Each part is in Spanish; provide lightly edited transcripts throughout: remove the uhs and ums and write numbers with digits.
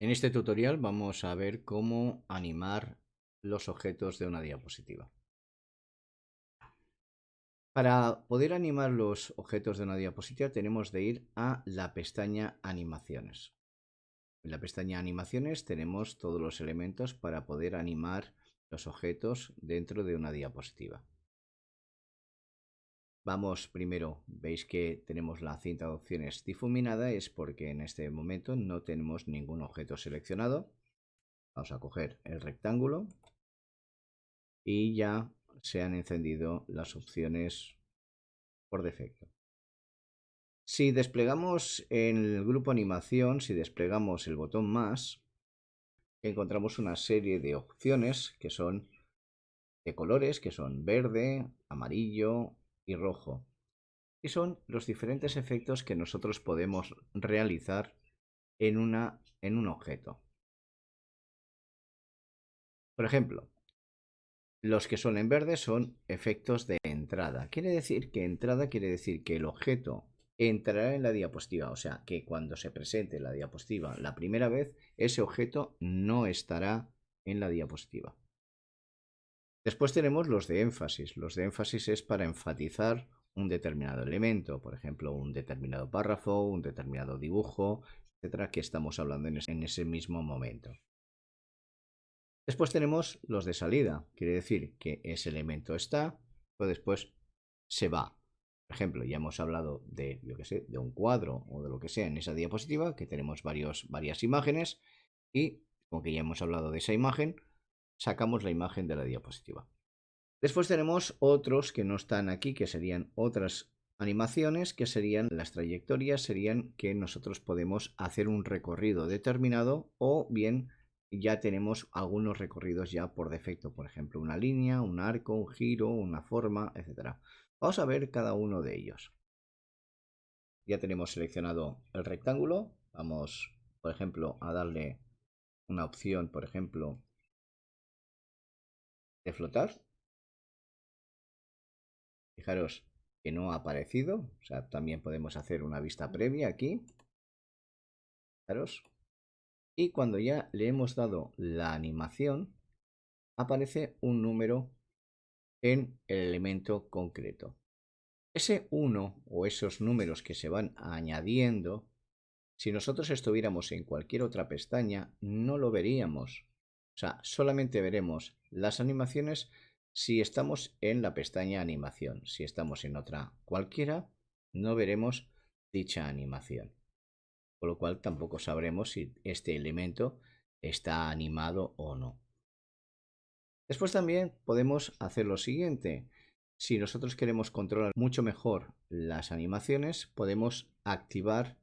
En este tutorial vamos a ver cómo animar los objetos de una diapositiva. Para poder animar los objetos de una diapositiva tenemos de ir a la pestaña Animaciones. En la pestaña Animaciones tenemos todos los elementos para poder animar los objetos dentro de una diapositiva. Vamos primero, veis que tenemos la cinta de opciones difuminada, es porque en este momento no tenemos ningún objeto seleccionado. Vamos a coger el rectángulo y ya se han encendido las opciones por defecto. Si desplegamos en el grupo animación, si desplegamos el botón más, encontramos una serie de opciones que son de colores, que son verde, amarillo y rojo. Y son los diferentes efectos que nosotros podemos realizar en un objeto. Por ejemplo, los que son en verde son efectos de entrada. Quiere decir que el objeto entrará en la diapositiva. O sea, que cuando se presente la diapositiva la primera vez, ese objeto no estará en la diapositiva. Después tenemos los de énfasis. Los de énfasis es para enfatizar un determinado elemento. Por ejemplo, un determinado párrafo, un determinado dibujo, etcétera, que estamos hablando en ese mismo momento. Después tenemos los de salida, quiere decir que ese elemento está, pero después se va. Por ejemplo, ya hemos hablado de, yo que sé, de un cuadro o de lo que sea en esa diapositiva, que tenemos varias imágenes y, como que ya hemos hablado de esa imagen, sacamos la imagen de la diapositiva. Después tenemos otros que no están aquí, que serían otras animaciones, que serían las trayectorias, serían que nosotros podemos hacer un recorrido determinado o bien ya tenemos algunos recorridos ya por defecto, por ejemplo, una línea, un arco, un giro, una forma, etc. Vamos a ver cada uno de ellos. Ya tenemos seleccionado el rectángulo, vamos, por ejemplo, a darle una opción, por ejemplo, de flotar. Fijaros que no ha aparecido, o sea, también podemos hacer una vista previa aquí. Fijaros. Y cuando ya le hemos dado la animación, aparece un número en el elemento concreto. Ese 1 o esos números que se van añadiendo, si nosotros estuviéramos en cualquier otra pestaña, no lo veríamos. O sea, solamente veremos las animaciones si estamos en la pestaña animación. Si estamos en otra cualquiera, no veremos dicha animación. Con lo cual tampoco sabremos si este elemento está animado o no. Después también podemos hacer lo siguiente. Si nosotros queremos controlar mucho mejor las animaciones, podemos activar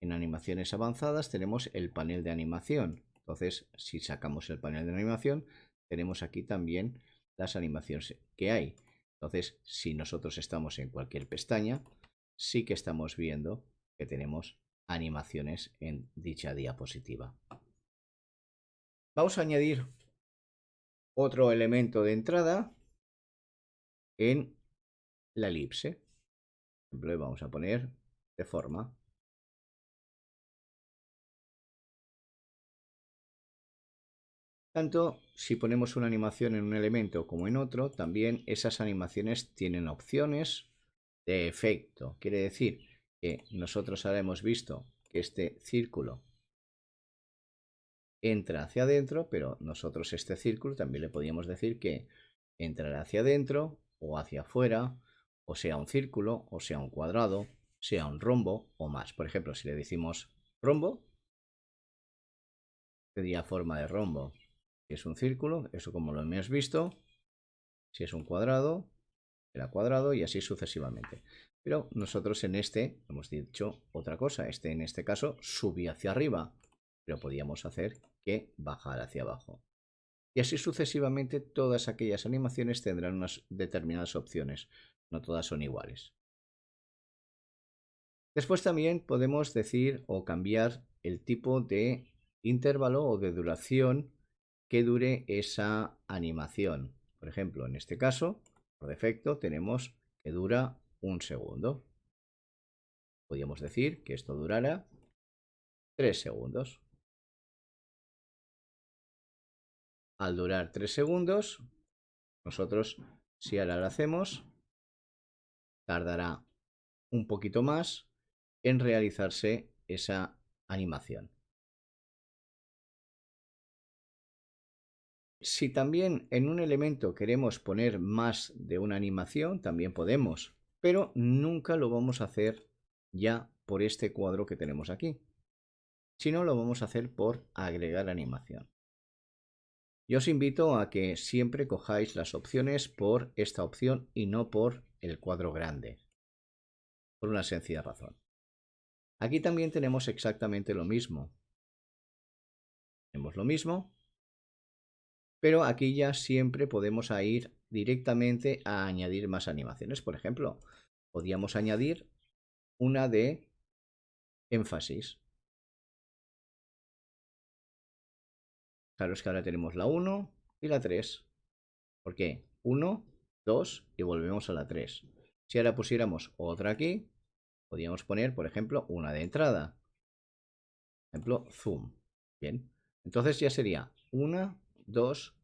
en animaciones avanzadas, tenemos el panel de animación. Entonces, si sacamos el panel de animación, tenemos aquí también las animaciones que hay. Entonces, si nosotros estamos en cualquier pestaña, sí que estamos viendo que tenemos animaciones en dicha diapositiva. Vamos a añadir otro elemento de entrada en la elipse. Por ejemplo, vamos a poner de forma. Tanto si ponemos una animación en un elemento como en otro, también esas animaciones tienen opciones de efecto. Quiere decir que nosotros ahora hemos visto que este círculo entra hacia adentro, pero nosotros este círculo también le podríamos decir que entrará hacia adentro o hacia afuera, o sea un círculo, o sea un cuadrado, sea un rombo o más. Por ejemplo, si le decimos rombo, sería forma de rombo. Si es un círculo, eso como lo hemos visto. Si es un cuadrado, será cuadrado y así sucesivamente. Pero nosotros en este hemos dicho otra cosa. En este caso subía hacia arriba, pero podíamos hacer que bajara hacia abajo. Y así sucesivamente todas aquellas animaciones tendrán unas determinadas opciones. No todas son iguales. Después también podemos decir o cambiar el tipo de intervalo o de duración que dure esa animación. Por ejemplo, en este caso, por defecto, tenemos que dura 1 segundo. Podríamos decir que esto durara 3 segundos. Al durar 3 segundos, nosotros, si ahora lo hacemos, tardará un poquito más en realizarse esa animación. Si también en un elemento queremos poner más de una animación, también podemos, pero nunca lo vamos a hacer ya por este cuadro que tenemos aquí, sino lo vamos a hacer por agregar animación. Yo os invito a que siempre cojáis las opciones por esta opción y no por el cuadro grande, por una sencilla razón. Aquí también tenemos exactamente lo mismo. Tenemos lo mismo, pero aquí ya siempre podemos ir directamente a añadir más animaciones. Por ejemplo, podríamos añadir una de énfasis. Claro, es que ahora tenemos la 1 y la 3. ¿Por qué? 1, 2 y volvemos a la 3. Si ahora pusiéramos otra aquí, podríamos poner, por ejemplo, una de entrada. Por ejemplo, zoom. Bien. Entonces ya sería 1, 2,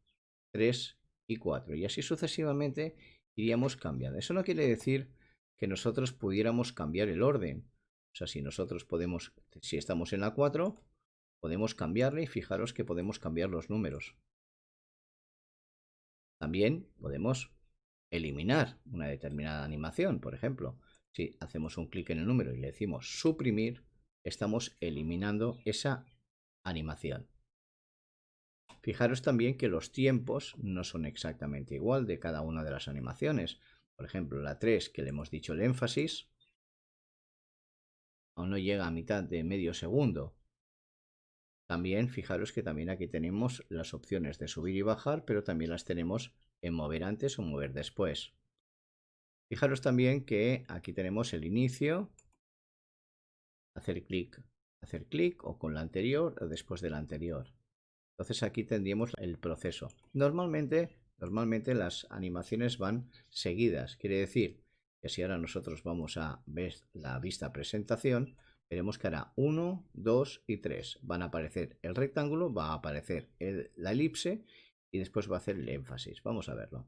3 y 4. Y así sucesivamente iríamos cambiando. Eso no quiere decir que nosotros pudiéramos cambiar el orden. O sea, si nosotros podemos, si estamos en la 4, podemos cambiarle y fijaros que podemos cambiar los números. También podemos eliminar una determinada animación. Por ejemplo, si hacemos un clic en el número y le decimos suprimir, estamos eliminando esa animación. Fijaros también que los tiempos no son exactamente igual de cada una de las animaciones. Por ejemplo, la 3 que le hemos dicho el énfasis, aún no llega a mitad de medio segundo. También fijaros que también aquí tenemos las opciones de subir y bajar, pero también las tenemos en mover antes o mover después. Fijaros también que aquí tenemos el inicio, hacer clic o con la anterior o después de la anterior. Entonces aquí tendríamos el proceso. Normalmente las animaciones van seguidas. Quiere decir que si ahora nosotros vamos a ver la vista presentación, veremos que hará 1, 2 y 3. Van a aparecer el rectángulo, va a aparecer la elipse y después va a hacer el énfasis. Vamos a verlo.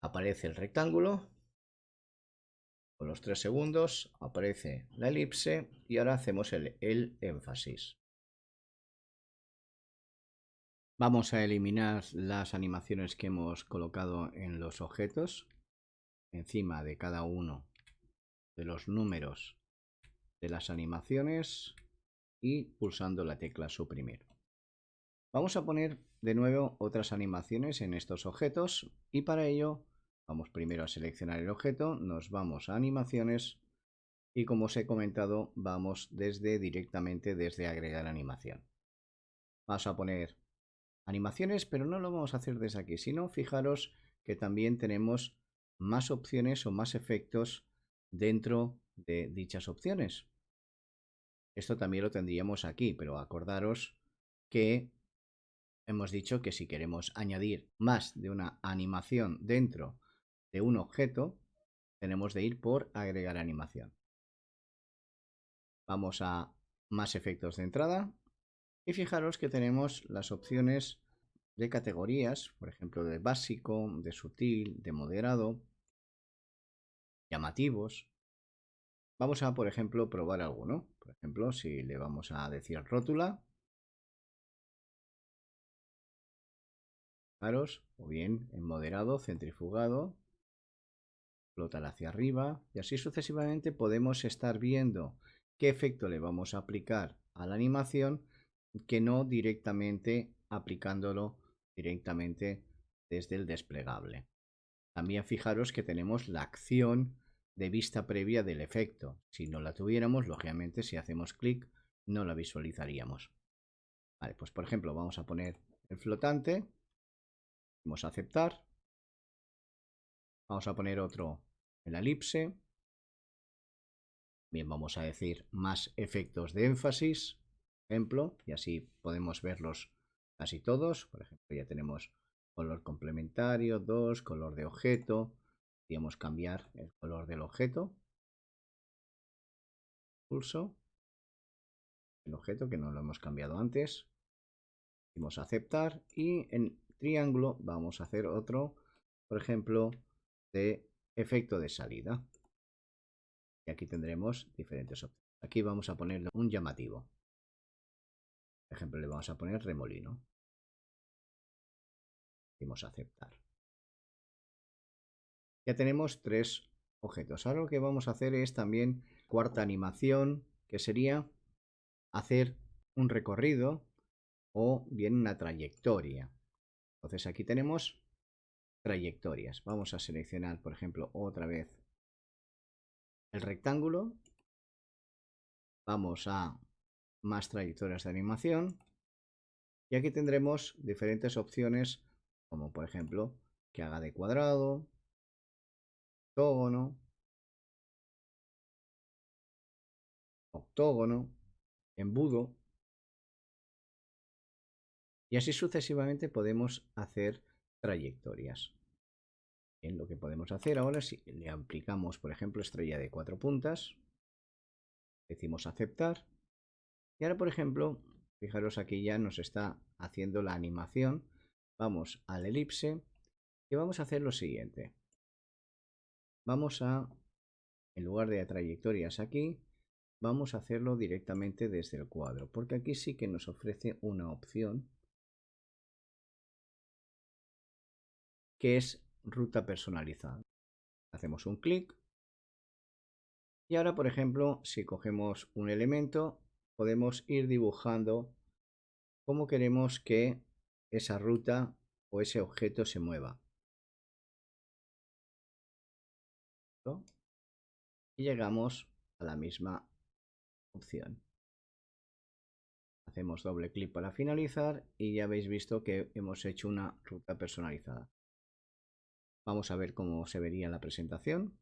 Aparece el rectángulo. Con los 3 segundos aparece la elipse y ahora hacemos el énfasis. Vamos a eliminar las animaciones que hemos colocado en los objetos encima de cada uno de los números de las animaciones y pulsando la tecla suprimir. Vamos a poner de nuevo otras animaciones en estos objetos y para ello vamos primero a seleccionar el objeto, nos vamos a animaciones y como os he comentado vamos directamente desde agregar animación. Vamos a poner animaciones, pero no lo vamos a hacer desde aquí, sino fijaros que también tenemos más opciones o más efectos dentro de dichas opciones. Esto también lo tendríamos aquí, pero acordaros que hemos dicho que si queremos añadir más de una animación dentro de un objeto, tenemos de ir por agregar animación. Vamos a más efectos de entrada y fijaros que tenemos las opciones de categorías, por ejemplo, de básico, de sutil, de moderado, llamativos. Vamos a, por ejemplo, probar alguno. Por ejemplo, si le vamos a decir rótula, fijaros, o bien en moderado, centrifugado, flotar hacia arriba, y así sucesivamente podemos estar viendo qué efecto le vamos a aplicar a la animación que no directamente aplicándolo directamente desde el desplegable. También fijaros que tenemos la acción de vista previa del efecto. Si no la tuviéramos, lógicamente si hacemos clic no la visualizaríamos. Vale, pues por ejemplo vamos a poner el flotante, vamos a aceptar, vamos a poner otro en la elipse, bien vamos a decir más efectos de énfasis, ejemplo, y así podemos verlos casi todos. Por ejemplo, ya tenemos color complementario, 2, color de objeto, podríamos cambiar el color del objeto, pulso el objeto que no lo hemos cambiado antes. Decimos aceptar y en triángulo vamos a hacer otro, por ejemplo, de efecto de salida. Y aquí tendremos diferentes opciones. Aquí vamos a ponerle un llamativo. Por ejemplo, le vamos a poner remolino. Decimos aceptar. Ya tenemos 3 objetos. Ahora lo que vamos a hacer es también cuarta animación, que sería hacer un recorrido o bien una trayectoria. Entonces aquí tenemos trayectorias. Vamos a seleccionar, por ejemplo, otra vez el rectángulo. Vamos a más trayectorias de animación. Y aquí tendremos diferentes opciones, como por ejemplo, que haga de cuadrado, octógono, octógono, embudo. Y así sucesivamente podemos hacer trayectorias. Bien, lo que podemos hacer ahora es si le aplicamos, por ejemplo, estrella de 4 puntas, decimos aceptar. Y ahora, por ejemplo, fijaros aquí ya nos está haciendo la animación. Vamos al elipse y vamos a hacer lo siguiente. Vamos a, en lugar de trayectorias aquí, vamos a hacerlo directamente desde el cuadro, porque aquí sí que nos ofrece una opción que es ruta personalizada. Hacemos un clic y ahora, por ejemplo, si cogemos un elemento, podemos ir dibujando cómo queremos que esa ruta o ese objeto se mueva. ¿No? Y llegamos a la misma opción. Hacemos doble clic para finalizar y ya habéis visto que hemos hecho una ruta personalizada. Vamos a ver cómo se vería la presentación.